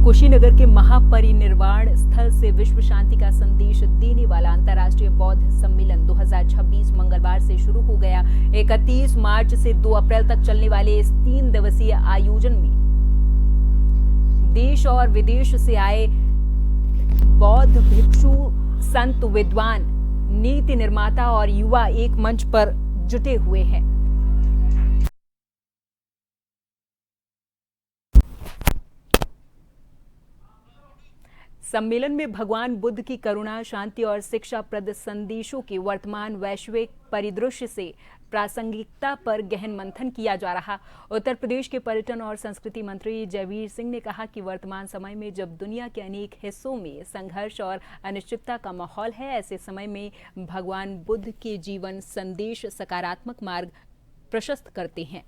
कुशीनगर के महापरिनिर्वाण स्थल से विश्व शांति का संदेश देने वाला अंतर्राष्ट्रीय बौद्ध सम्मेलन 2026 मंगलवार से शुरू हो गया। 31 मार्च से 2 अप्रैल तक चलने वाले इस 3 दिवसीय आयोजन में देश और विदेश से आए बौद्ध भिक्षु, संत, विद्वान, नीति निर्माता और युवा एक मंच पर जुटे हुए हैं। सम्मेलन में भगवान बुद्ध की करुणा, शांति और शिक्षाप्रद संदेशों के वर्तमान वैश्विक परिदृश्य से प्रासंगिकता पर गहन मंथन किया जा रहा। उत्तर प्रदेश के पर्यटन और संस्कृति मंत्री जयवीर सिंह ने कहा कि वर्तमान समय में जब दुनिया के अनेक हिस्सों में संघर्ष और अनिश्चितता का माहौल है, ऐसे समय में भगवान बुद्ध के जीवन संदेश सकारात्मक मार्ग प्रशस्त करते हैं।